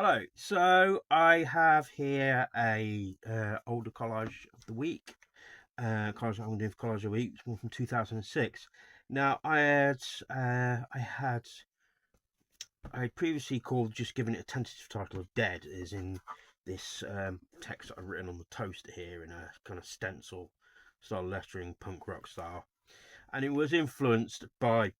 Hello. So I have here a older collage of the week. Collage I'm doing for collage of the week. It's one from 2006. Now I previously called just giving it a tentative title of Dead, is in this text that I've written on the toaster here in a kind of stencil style lettering, punk rock style, and it was influenced by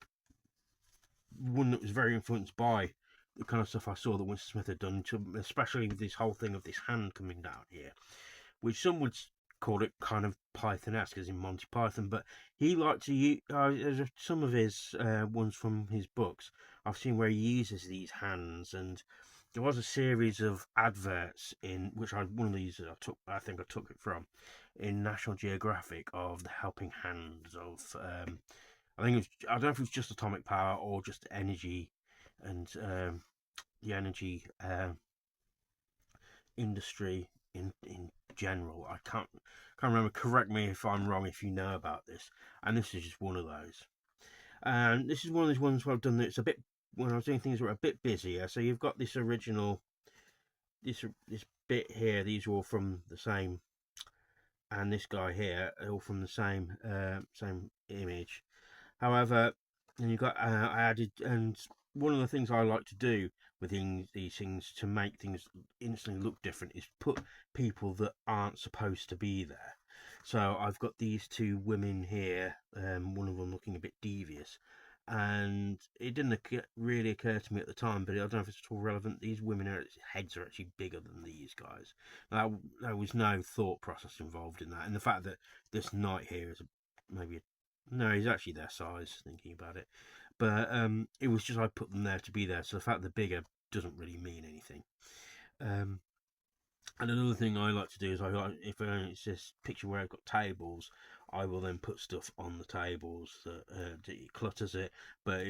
one that was very influenced by the kind of stuff I saw that Winston Smith had done, especially this whole thing of this hand coming down here, which some would call it kind of Python-esque, as in Monty Python, but he liked to use some of his ones from his books. I've seen where he uses these hands, and there was a series of adverts in which one of these I think I took it from, in National Geographic, of the helping hands of I don't know if it was just atomic power or just energy and the energy industry in general. I can't remember. Correct me if I'm wrong if you know about this. And this is just one of those. And this is one of those ones where I've done it's a bit when I was doing things were a bit busier. So you've got this original this bit here. These are all from the same, and this guy here are all from the same image. However, and you got I added, and one of the things I like to do with these things to make things instantly look different is put people that aren't supposed to be there. So I've got these two women here, one of them looking a bit devious, and it didn't really occur to me at the time, but I don't know if it's at all relevant. These heads are actually bigger than these guys. Now, there was no thought process involved in that, and the fact that this knight here is maybe no, he's actually their size, thinking about it. But it was just I put them there to be there, so the fact they're bigger doesn't really mean anything. And another thing I like to do is if it's this picture where I've got tables, I will then put stuff on the tables that it clutters it, but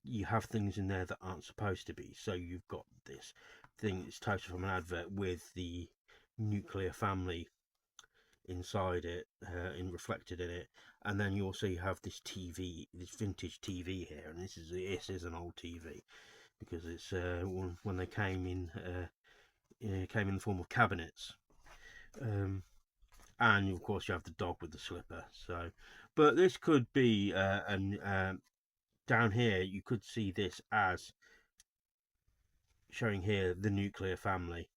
you have things in there that aren't supposed to be. So you've got this thing that's taken from an advert with the nuclear family inside it, reflected in it, and then you also have this TV, this vintage TV here, and this is an old TV because it's when they came in the form of cabinets, and of course you have the dog with the slipper. So, but this could be down here you could see this as showing here the nuclear family,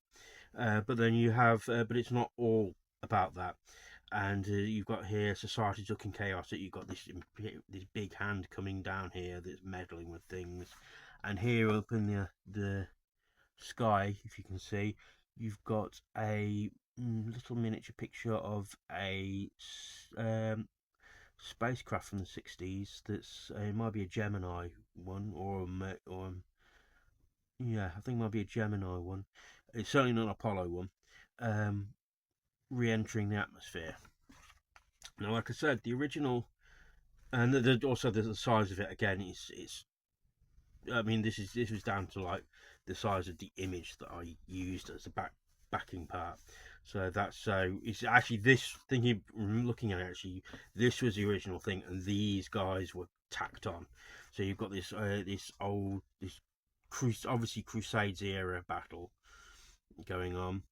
but then you have but it's not all about that. And you've got here society's looking chaotic. You've got this big hand coming down here that's meddling with things, and here up in the sky, if you can see, you've got a little miniature picture of a spacecraft from the 60s. That's it might be a Gemini one, or yeah, I think it might be a Gemini one. It's certainly not an Apollo one. Re-entering the atmosphere. Now, like I said, the original, and also the size of it again. It's. I mean, this was down to like the size of the image that I used as a backing part. So it's actually this thing looking at it. Actually, this was the original thing, and these guys were tacked on. So you've got this obviously Crusades era battle going on,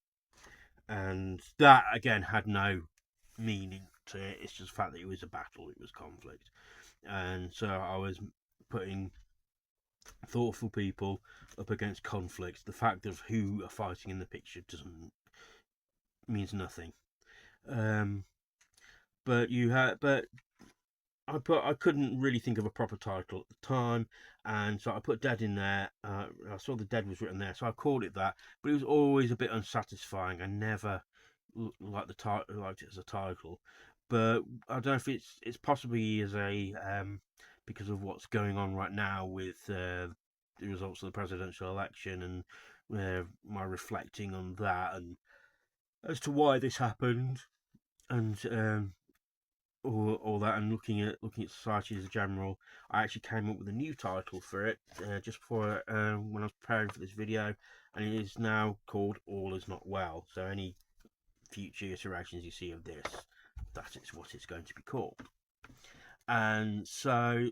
and that again had no meaning to it. It's just the fact that it was a battle, it was conflict, and so I was putting thoughtful people up against conflict. The fact of who are fighting in the picture means nothing. But I couldn't really think of a proper title at the time, and so I put Dead in there. I saw the Dead was written there, so I called it that. But it was always a bit unsatisfying. I never liked it as a title. But I don't know if it's possibly as a because of what's going on right now with the results of the presidential election, and my reflecting on that and as to why this happened, and all that, and looking at society as a general. I actually came up with a new title for it just before when I was preparing for this video, and it is now called All Is Not Well. So any future iterations you see of this, that is what it's going to be called. And so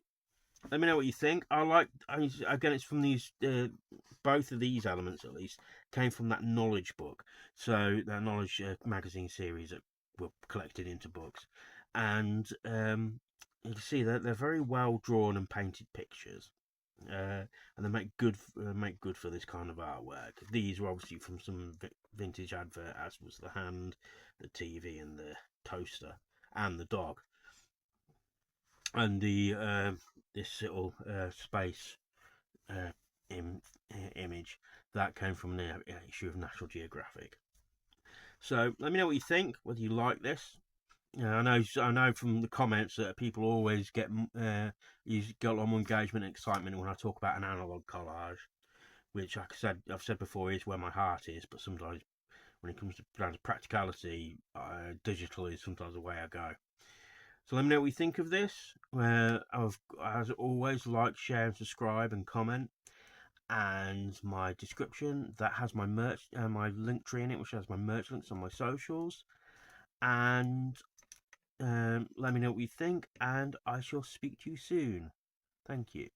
Let me know what you think. Again, it's from these, both of these elements at least, came from that Knowledge book. So, that Knowledge magazine series that were collected into books. And you can see that they're very well drawn and painted pictures. And they make good for this kind of artwork. These were obviously from some vintage advert, as was the hand, the TV, and the toaster, and the dog, and the this little space uh, image that came from an issue of National Geographic. So let me know what you think, whether you like this. I know from the comments that people always get you get a lot more engagement and excitement when I talk about an analog collage, which, like I've said before, is where my heart is. But sometimes, when it comes down to practicality, digital is sometimes the way I go. So let me know what you think of this. As always, like, share, and subscribe, and comment. And my description that has my merch, my link tree in it, which has my merch links on my socials. And let me know what you think, and I shall speak to you soon. Thank you.